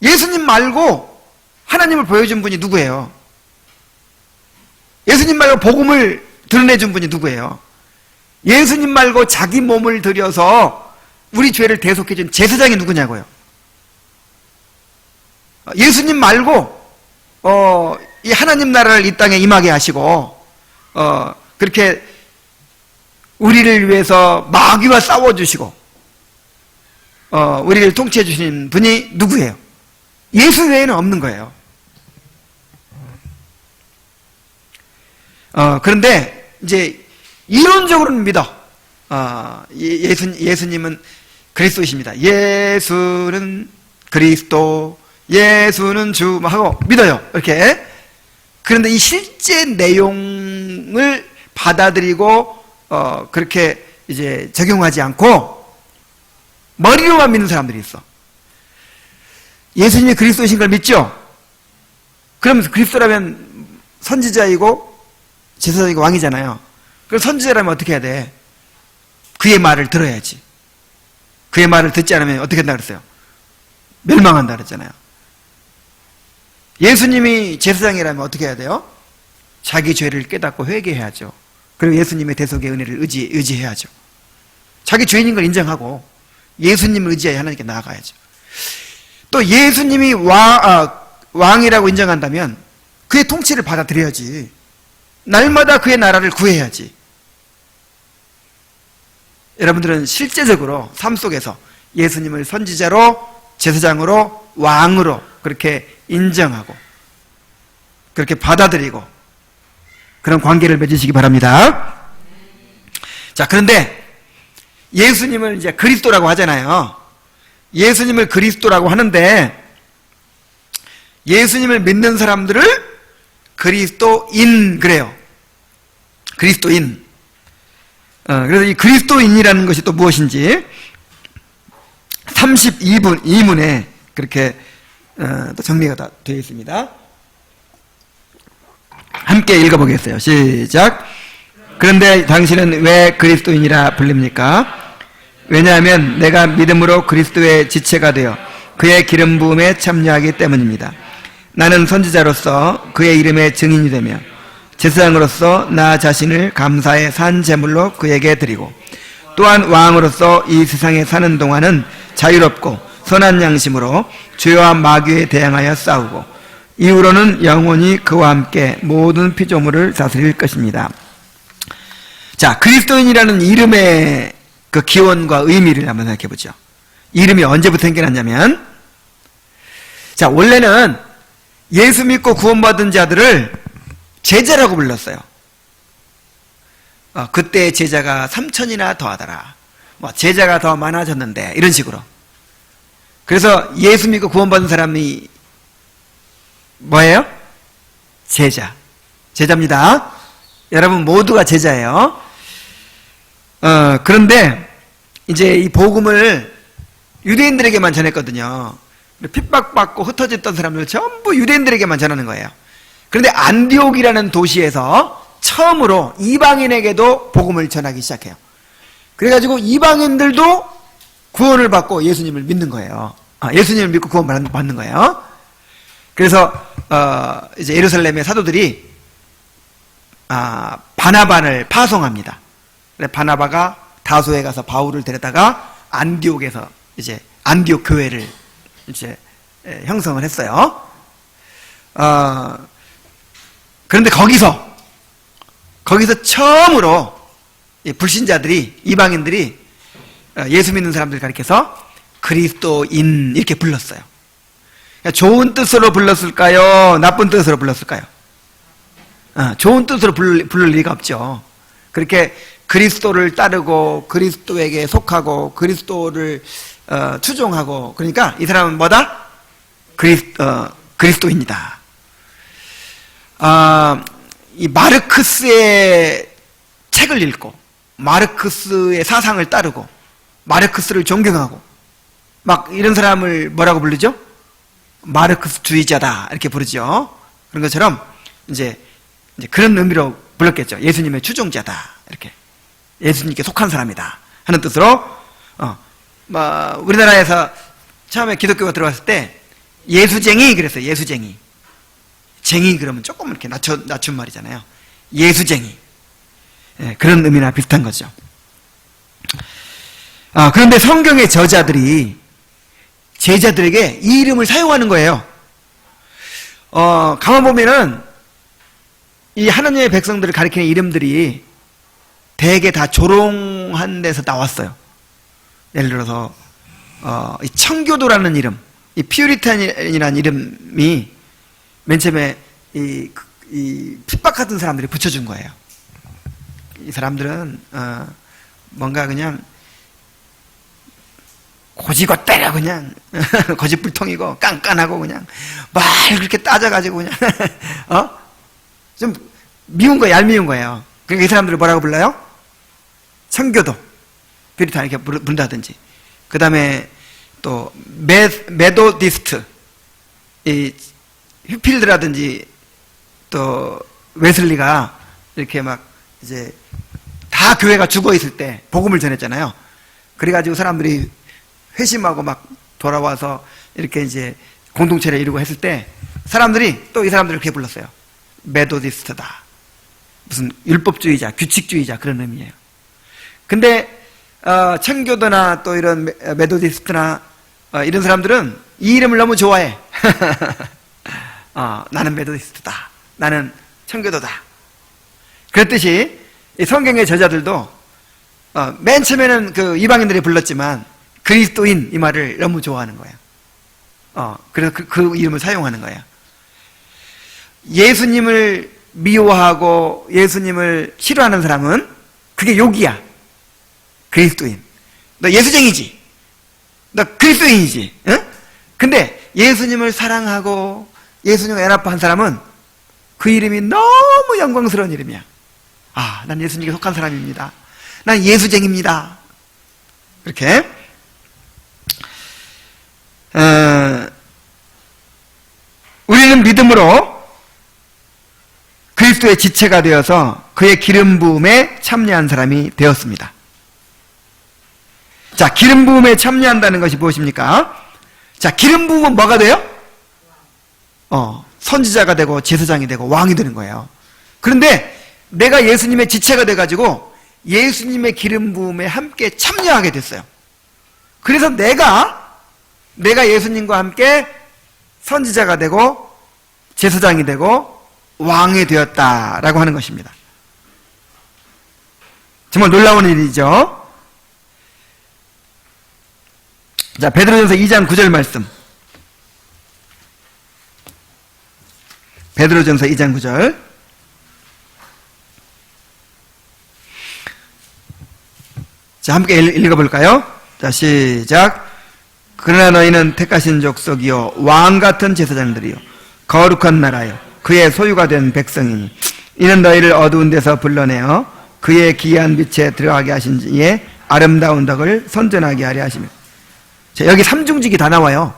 예수님 말고 하나님을 보여준 분이 누구예요? 예수님 말고 복음을 드러내준 분이 누구예요? 예수님 말고 자기 몸을 들여서 우리 죄를 대속해준 제사장이 누구냐고요? 예수님 말고 이 하나님 나라를 이 땅에 임하게 하시고 그렇게 우리를 위해서 마귀와 싸워주시고 우리를 통치해 주신 분이 누구예요? 예수 외에는 없는 거예요. 그런데 이제 이론적으로는 믿어. 예수님은 그리스도이십니다. 예수는 그리스도, 예수는 주 하고 믿어요. 이렇게. 그런데 이 실제 내용을 받아들이고 그렇게 이제 적용하지 않고 머리로만 믿는 사람들이 있어. 예수님이 그리스도이신 걸 믿죠? 그러면서 그리스도라면 선지자이고 제사장이고 왕이잖아요. 그럼 선지자라면 어떻게 해야 돼? 그의 말을 들어야지. 그의 말을 듣지 않으면 어떻게 한다 그랬어요? 멸망한다 그랬잖아요. 예수님이 제사장이라면 어떻게 해야 돼요? 자기 죄를 깨닫고 회개해야죠. 그리고 예수님의 대속의 은혜를 의지해야죠. 자기 죄인인 걸 인정하고 예수님을 의지하여 하나님께 나아가야죠. 또 예수님이 왕이라고 인정한다면 그의 통치를 받아들여야지. 날마다 그의 나라를 구해야지. 여러분들은 실제적으로 삶 속에서 예수님을 선지자로, 제사장으로, 왕으로 그렇게 인정하고 그렇게 받아들이고 그런 관계를 맺으시기 바랍니다. 자, 그런데 예수님을 이제 그리스도라고 하잖아요. 예수님을 그리스도라고 하는데 예수님을 믿는 사람들을 그리스도인 그래요. 그리스도인. 그래서 이 그리스도인이라는 것이 또 무엇인지 32문에 그렇게 또 정리가 다 되어 있습니다. 함께 읽어보겠어요. 시작. 그런데 당신은 왜 그리스도인이라 불립니까? 왜냐하면 내가 믿음으로 그리스도의 지체가 되어 그의 기름 부음에 참여하기 때문입니다. 나는 선지자로서 그의 이름의 증인이 되며 제사장으로서 나 자신을 감사의 산 제물로 그에게 드리고 또한 왕으로서 이 세상에 사는 동안은 자유롭고 선한 양심으로 죄와 마귀에 대항하여 싸우고 이후로는 영원히 그와 함께 모든 피조물을 다스릴 것입니다. 자, 그리스도인이라는 이름의 그 기원과 의미를 한번 생각해 보죠. 이름이 언제부터 생겨났냐면, 자, 원래는 예수 믿고 구원받은 자들을 제자라고 불렀어요. 그때 제자가 3천이나 더하더라. 뭐 제자가 더 많아졌는데 이런 식으로. 그래서 예수 믿고 구원받은 사람이 뭐예요? 제자. 제자입니다. 여러분 모두가 제자예요. 그런데 이제 이 복음을 유대인들에게만 전했거든요. 핍박받고 흩어졌던 사람들 전부 유대인들에게만 전하는 거예요. 그런데 안디옥이라는 도시에서 처음으로 이방인에게도 복음을 전하기 시작해요. 그래가지고 이방인들도 구원을 받고 예수님을 믿는 거예요. 예수님을 믿고 구원 받는 거예요. 그래서 이제 예루살렘의 사도들이 바나바를 파송합니다. 바나바가 다소에 가서 바울을 데려다가 안디옥에서 이제 안디옥 교회를 이제 형성을 했어요. 그런데 거기서 처음으로 불신자들이, 이방인들이 예수 믿는 사람들 가리켜서 그리스도인 이렇게 불렀어요. 좋은 뜻으로 불렀을까요? 나쁜 뜻으로 불렀을까요? 좋은 뜻으로 부를 리가 없죠. 그렇게 그리스도를 따르고 그리스도에게 속하고 그리스도를 추종하고, 그러니까 이 사람은 뭐다? 그리스도인이다. 이 마르크스의 책을 읽고 마르크스의 사상을 따르고 마르크스를 존경하고 막 이런 사람을 뭐라고 부르죠? 마르크스주의자다 이렇게 부르죠. 그런 것처럼 이제 그런 의미로 불렀겠죠. 예수님의 추종자다 이렇게, 예수님께 속한 사람이다 하는 뜻으로 우리나라에서 처음에 기독교가 들어왔을 때 예수쟁이 그랬어요. 예수쟁이. 쟁이 그러면 조금 이렇게 낮춘 말이잖아요. 예수쟁이. 예, 그런 의미나 비슷한 거죠. 그런데 성경의 저자들이 제자들에게 이 이름을 사용하는 거예요. 가만 보면은 이 하나님의 백성들을 가리키는 이름들이 대개 다 조롱한 데서 나왔어요. 예를 들어서 이 청교도라는 이름, 이 피우리탄이라는 이름이 맨 처음에 이 핍박하던 사람들이 붙여준 거예요. 이 사람들은 뭔가 그냥 고지고대로 그냥 고집불통이고 깐깐하고 그냥 말 그렇게 따져가지고 그냥 좀 미운 거 얄미운 거예요. 그러니까 이 사람들을 뭐라고 불러요? 청교도, 피우리탄 이렇게 부른다든지. 그 다음에 또 메도디스트, 이 휘필드라든지 또 웨슬리가 이렇게 막 이제 다 교회가 죽어 있을 때 복음을 전했잖아요. 그래가지고 사람들이 회심하고 막 돌아와서 이렇게 이제 공동체를 이루고 했을 때 사람들이 또 이 사람들을 그렇게 불렀어요. 메도디스트다. 무슨 율법주의자, 규칙주의자 그런 의미예요. 근데 청교도나 또 이런 메도디스트나 이런 사람들은 이 이름을 너무 좋아해. 나는 메도디스트다. 나는 청교도다. 그랬듯이 이 성경의 저자들도 맨 처음에는 그 이방인들이 불렀지만 그리스도인 이 말을 너무 좋아하는 거예요. 그래서 그 이름을 사용하는 거예요. 예수님을 미워하고 예수님을 싫어하는 사람은 그게 욕이야. 그리스도인. 너 예수쟁이지. 너 그리스도인이지. 응? 근데 예수님을 사랑하고 예수님을 연합한 사람은 그 이름이 너무 영광스러운 이름이야. 난 예수님께 속한 사람입니다. 난 예수쟁입니다. 이렇게. 우리는 믿음으로 그리스도의 지체가 되어서 그의 기름 부음에 참여한 사람이 되었습니다. 자, 기름 부음에 참여한다는 것이 무엇입니까? 자, 기름 부음은 뭐가 돼요? 선지자가 되고 제사장이 되고 왕이 되는 거예요. 그런데 내가 예수님의 지체가 돼가지고 예수님의 기름 부음에 함께 참여하게 됐어요. 그래서 내가 예수님과 함께 선지자가 되고 제사장이 되고 왕이 되었다라고 하는 것입니다. 정말 놀라운 일이죠. 자, 베드로전서 2장 9절 말씀. 베드로전서 2장 9절. 자, 함께 읽어볼까요? 자, 시작. 그러나 너희는 택하신 족속이요 왕같은 제사장들이요 거룩한 나라요 그의 소유가 된 백성이니 이는 너희를 어두운 데서 불러내어 그의 기이한 빛에 들어가게 하신 이의 아름다운 덕을 선전하게 하려 하시며. 자, 여기 삼중직이 다 나와요.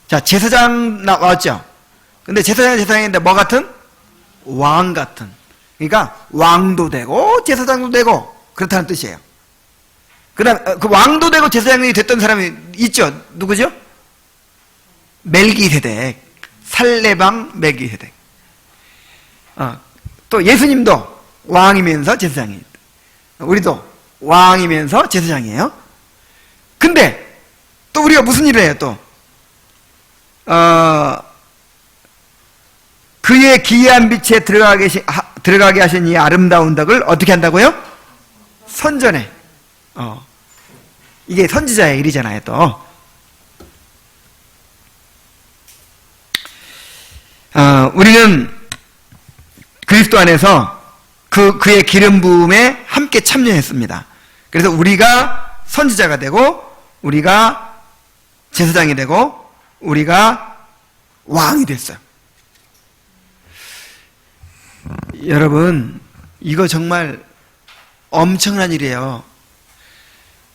자, 제사장 나왔죠. 근데 제사장인데 뭐 같은? 왕 같은. 그러니까 왕도 되고 제사장도 되고 그렇다는 뜻이에요. 그다음 그 왕도 되고 제사장이 됐던 사람이 있죠. 누구죠? 멜기세덱, 살레방 멜기세덱. 또 예수님도 왕이면서 제사장이에요. 우리도 왕이면서 제사장이에요. 근데 또 우리가 무슨 일을 해요? 또 그의 기이한 빛에 들어가게 하신 이 아름다운 덕을 어떻게 한다고요? 선전해. 이게 선지자의 일이잖아요, 또. 우리는 그리스도 안에서 그의 기름 부음에 함께 참여했습니다. 그래서 우리가 선지자가 되고, 우리가 제사장이 되고, 우리가 왕이 됐어요. 여러분, 이거 정말 엄청난 일이에요.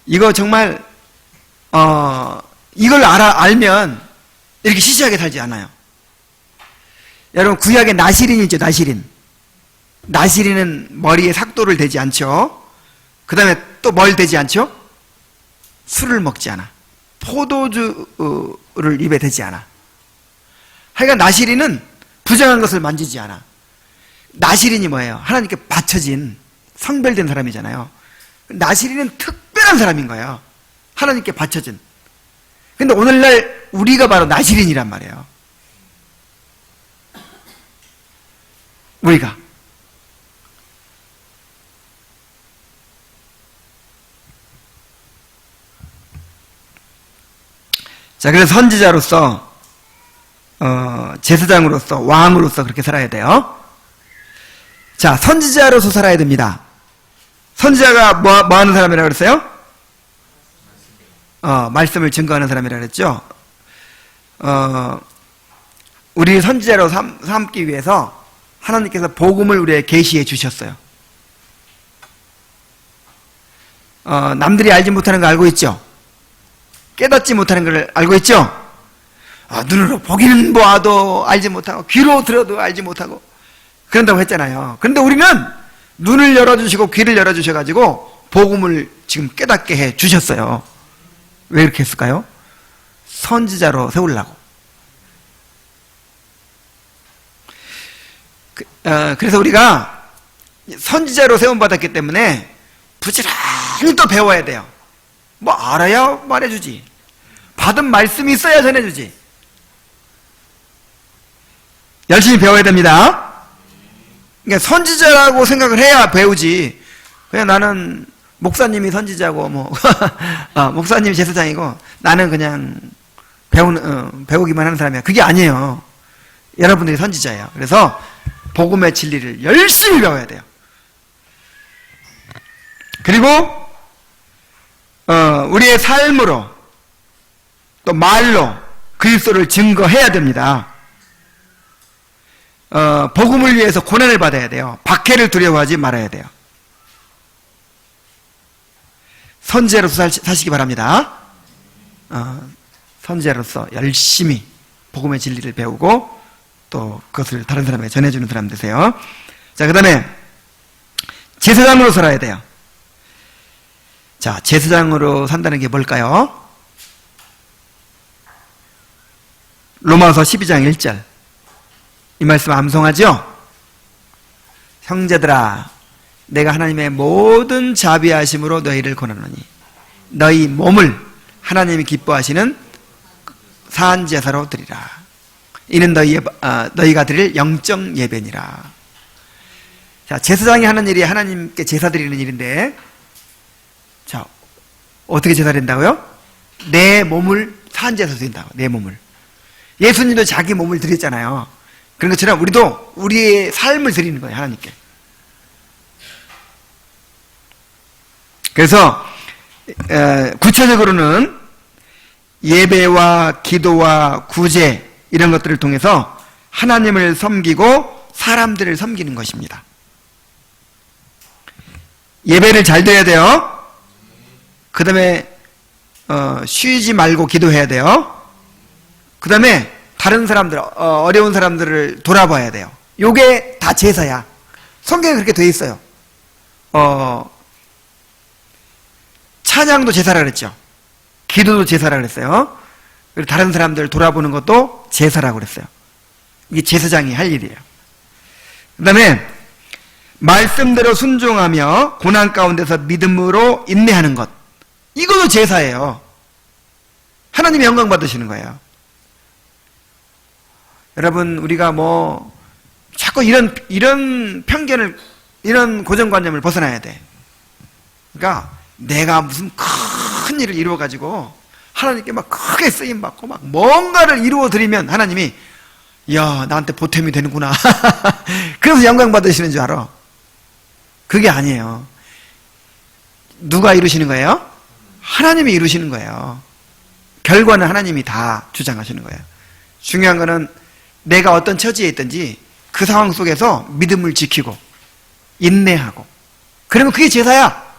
이거 정말 이걸 알면 이렇게 시시하게 살지 않아요. 여러분, 구약에 나시린이 있죠. 나시린은 머리에 삭도를 대지 않죠. 그 다음에 또 뭘 대지 않죠? 술을 먹지 않아. 포도주를 입에 대지 않아. 하여간 나시린은 부정한 것을 만지지 않아. 나시린이 뭐예요? 하나님께 바쳐진 성별된 사람이잖아요. 나시린은 특별한 사람인 거예요. 하나님께 바쳐진. 근데 오늘날 우리가 바로 나시린이란 말이에요. 우리가. 자, 그래서 선지자로서, 제사장으로서, 왕으로서 그렇게 살아야 돼요. 자, 선지자로서 살아야 됩니다. 선지자가 뭐 하는 사람이라고 그랬어요? 말씀을 증거하는 사람이라고 그랬죠? 우리 선지자로 삼기 위해서 하나님께서 복음을 우리에게 계시해 주셨어요. 남들이 알지 못하는 거 알고 있죠? 깨닫지 못하는 걸 알고 있죠? 눈으로 보기는 보아도 알지 못하고 귀로 들어도 알지 못하고 그런다고 했잖아요. 그런데 우리는 눈을 열어주시고 귀를 열어주셔가지고 복음을 지금 깨닫게 해 주셨어요. 왜 이렇게 했을까요? 선지자로 세우려고. 그래서 우리가 선지자로 세움받았기 때문에 부지런히 또 배워야 돼요. 뭐 알아야 말해주지. 받은 말씀이 있어야 전해주지. 열심히 배워야 됩니다. 그러니까 선지자라고 생각을 해야 배우지. 그냥 나는 목사님이 선지자고 목사님이 제사장이고 나는 그냥 배우기만 하는 사람이야. 그게 아니에요. 여러분들이 선지자예요. 그래서 복음의 진리를 열심히 배워야 돼요. 그리고 우리의 삶으로 또 말로 그리스도를 증거해야 됩니다. 복음을 위해서 고난을 받아야 돼요. 박해를 두려워하지 말아야 돼요. 선지자로서 사시기 바랍니다. 선지자로서 열심히 복음의 진리를 배우고 또 그것을 다른 사람에게 전해주는 사람 되세요. 자, 그 다음에 제사장으로 살아야 돼요. 자, 제사장으로 산다는 게 뭘까요? 로마서 12장 1절. 이 말씀 암송하죠? 형제들아, 내가 하나님의 모든 자비하심으로 너희를 권하노니 너희 몸을 하나님이 기뻐하시는 사한 제사로 드리라. 이는 너희가 드릴 영적 예배니라. 자, 제사장이 하는 일이 하나님께 제사 드리는 일인데, 자, 어떻게 제사 드린다고요? 내 몸을 사한 제사 드린다고. 내 몸을. 예수님도 자기 몸을 드렸잖아요. 그런 것처럼 우리도 우리의 삶을 드리는 거예요, 하나님께. 그래서 구체적으로는 예배와 기도와 구제 이런 것들을 통해서 하나님을 섬기고 사람들을 섬기는 것입니다. 예배를 잘 드려야 돼요. 그 다음에 쉬지 말고 기도해야 돼요. 그 다음에 다른 사람들, 어려운 사람들을 돌아봐야 돼요. 요게 다 제사야. 성경에 그렇게 돼 있어요. 찬양도 제사라 그랬죠. 기도도 제사라 그랬어요. 그리고 다른 사람들 돌아보는 것도 제사라고 그랬어요. 이게 제사장이 할 일이에요. 그 다음에 말씀대로 순종하며 고난 가운데서 믿음으로 인내하는 것, 이것도 제사예요. 하나님이 영광 받으시는 거예요. 여러분, 우리가 자꾸 이런 편견을, 이런 고정관념을 벗어나야 돼. 그러니까 내가 무슨 큰 일을 이루어가지고 하나님께 막 크게 쓰임받고 막 뭔가를 이루어드리면 하나님이, 야, 나한테 보탬이 되는구나. 그래서 영광 받으시는 줄 알아. 그게 아니에요. 누가 이루시는 거예요? 하나님이 이루시는 거예요. 결과는 하나님이 다 주장하시는 거예요. 중요한 거는 내가 어떤 처지에 있든지 그 그 상황 속에서 믿음을 지키고 인내하고, 그러면 그게 제사야.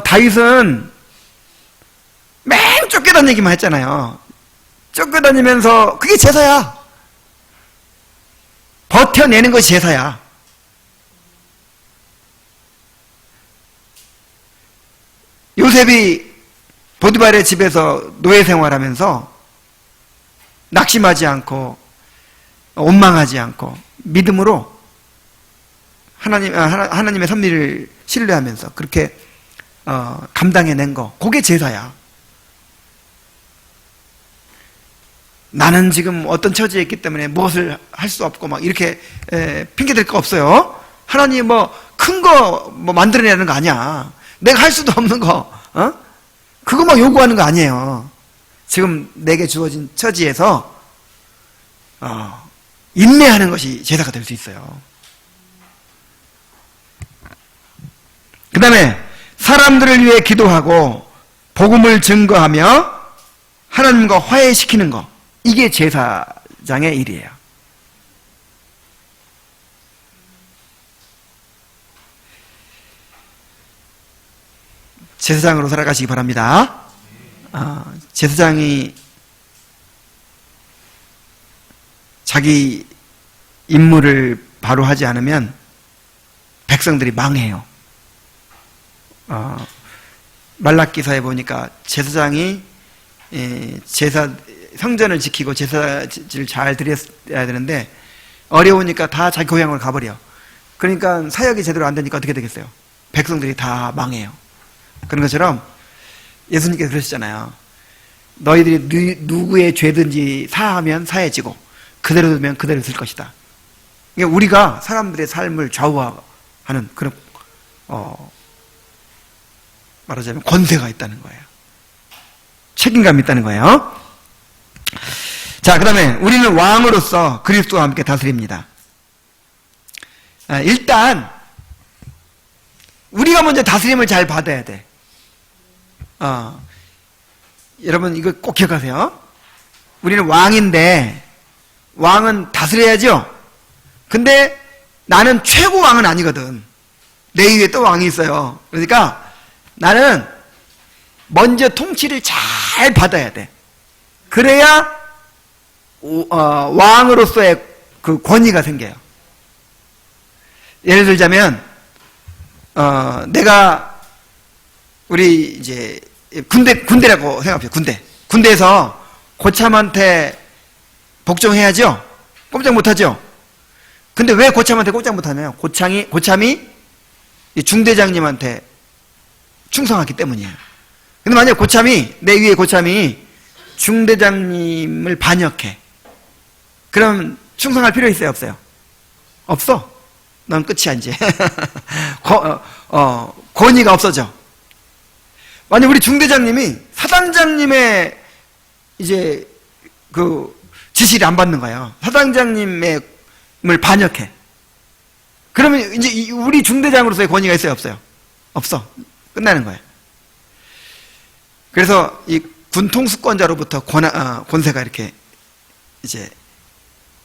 다윗은 맨 쫓겨다니기만 했잖아요. 쫓겨다니면서 그게 제사야. 버텨내는 것이 제사야. 요셉이 보디발의 집에서 노예 생활하면서 낙심하지 않고 원망하지 않고 믿음으로 하나님의 섭리를 신뢰하면서 그렇게 감당해낸 거, 그게 제사야. 나는 지금 어떤 처지에 있기 때문에 무엇을 할 수 없고 막 이렇게 핑계댈 거 없어요. 하나님 큰 거 만들어내는 거 아니야. 내가 할 수도 없는 거, 그거 막 요구하는 거 아니에요. 지금 내게 주어진 처지에서 인내하는 것이 제사가 될 수 있어요. 그 다음에 사람들을 위해 기도하고 복음을 증거하며 하나님과 화해시키는 거, 이게 제사장의 일이에요. 제사장으로 살아가시기 바랍니다. 제사장이 자기 임무를 바로 하지 않으면 백성들이 망해요. 말라기서에 보니까 제사장이 성전을 지키고 제사를 잘 드려야 되는데 어려우니까 다 자기 고향으로 가버려. 그러니까 사역이 제대로 안 되니까 어떻게 되겠어요? 백성들이 다 망해요. 그런 것처럼 예수님께서 그러셨잖아요. 너희들이 누구의 죄든지 사하면 사해지고 그대로 두면 그대로 쓸 것이다. 그러니까 우리가 사람들의 삶을 좌우하는 그런 말하자면 권세가 있다는 거예요. 책임감이 있다는 거예요. 자, 그 다음에 우리는 왕으로서 그리스도와 함께 다스립니다. 일단 우리가 먼저 다스림을 잘 받아야 돼. 여러분 이거 꼭 기억하세요. 우리는 왕인데 왕은 다스려야죠. 근데 나는 최고 왕은 아니거든. 내 위에 또 왕이 있어요. 그러니까 나는 먼저 통치를 잘 받아야 돼. 그래야 왕으로서의 그 권위가 생겨요. 예를 들자면 내가 우리 이제 군대라고 생각해요. 군대에서 고참한테 복종해야죠. 꼼짝 못하죠. 근데 왜 고참한테 꼼짝 못하냐면 고참이 중대장님한테 충성하기 때문이에요. 근데 만약 내 위에 고참이 중대장님을 반역해. 그럼 충성할 필요 있어요, 없어요? 없어. 넌 끝이야 이제. 권위가 없어져. 만약 우리 중대장님이 사단장님의 이제 그 지시를 안 받는 거예요. 사단장님을 반역해. 그러면 이제 우리 중대장으로서의 권위가 있어요, 없어요? 없어. 끝나는 거예요. 그래서 이 군 통수권자로부터 권세가 이렇게 이제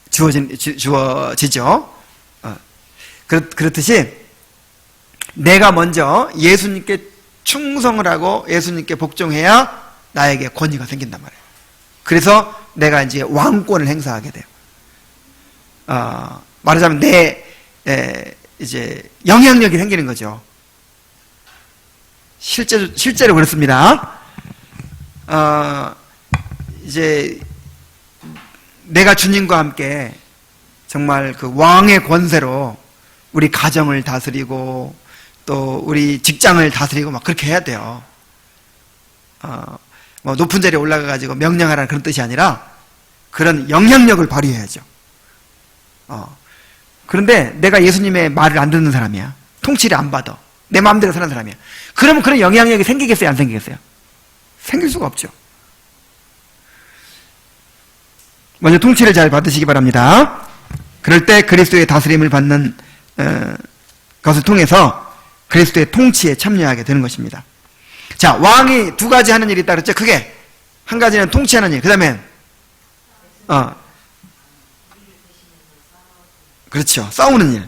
주어지죠. 그렇듯이 내가 먼저 예수님께 충성을 하고 예수님께 복종해야 나에게 권위가 생긴단 말이에요. 그래서 내가 이제 왕권을 행사하게 돼요. 말하자면 이제 영향력이 생기는 거죠. 실제로 그렇습니다. 이제 내가 주님과 함께 정말 그 왕의 권세로 우리 가정을 다스리고 또 우리 직장을 다스리고 막 그렇게 해야 돼요. 뭐 높은 자리에 올라가가지고 명령하라는 그런 뜻이 아니라 그런 영향력을 발휘해야죠. 그런데 내가 예수님의 말을 안 듣는 사람이야. 통치를 안 받아. 내 마음대로 사는 사람이야. 그러면 그런 영향력이 생기겠어요, 안 생기겠어요? 생길 수가 없죠. 먼저 통치를 잘 받으시기 바랍니다. 그럴 때 그리스도의 다스림을 받는 것을 통해서 그리스도의 통치에 참여하게 되는 것입니다. 자, 왕이 두 가지 하는 일이 있다 그랬죠. 크게 한 가지는 통치하는 일, 그 다음에 그렇죠. 싸우는 일.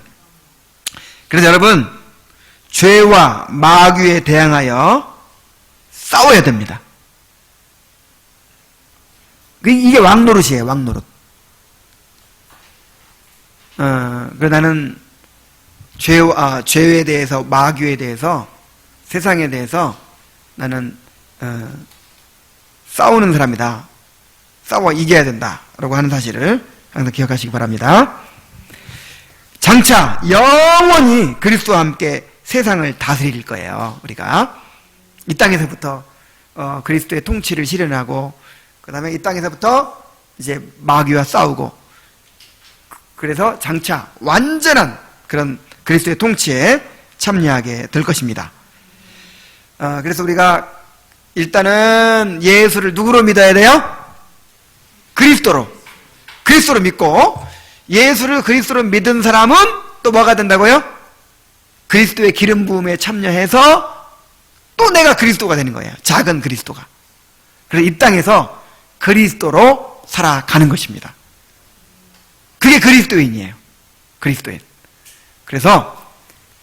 그래서 여러분, 죄와 마귀에 대항하여 싸워야 됩니다. 이게 왕노릇이에요, 왕노릇. 그래서 나는 죄에 대해서, 마귀에 대해서, 세상에 대해서 나는, 싸우는 사람이다. 싸워 이겨야 된다. 라고 하는 사실을 항상 기억하시기 바랍니다. 장차 영원히 그리스도와 함께 세상을 다스릴 거예요. 우리가 이 땅에서부터 그리스도의 통치를 실현하고, 그 다음에 이 땅에서부터 이제 마귀와 싸우고, 그래서 장차 완전한 그런 그리스도의 통치에 참여하게 될 것입니다. 그래서 우리가 일단은 예수를 누구로 믿어야 돼요? 그리스도로 믿고, 예수를 그리스도로 믿은 사람은 또 뭐가 된다고요? 그리스도의 기름 부음에 참여해서 또 내가 그리스도가 되는 거예요. 작은 그리스도가. 그래서 이 땅에서 그리스도로 살아가는 것입니다. 그게 그리스도인이에요. 그리스도인. 그래서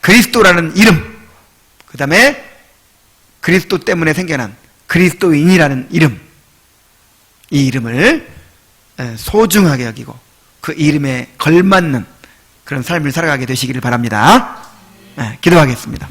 그리스도라는 이름, 그 다음에 그리스도 때문에 생겨난 그리스도인이라는 이름, 이 이름을 소중하게 여기고 그 이름에 걸맞는 그런 삶을 살아가게 되시기를 바랍니다. 기도하겠습니다.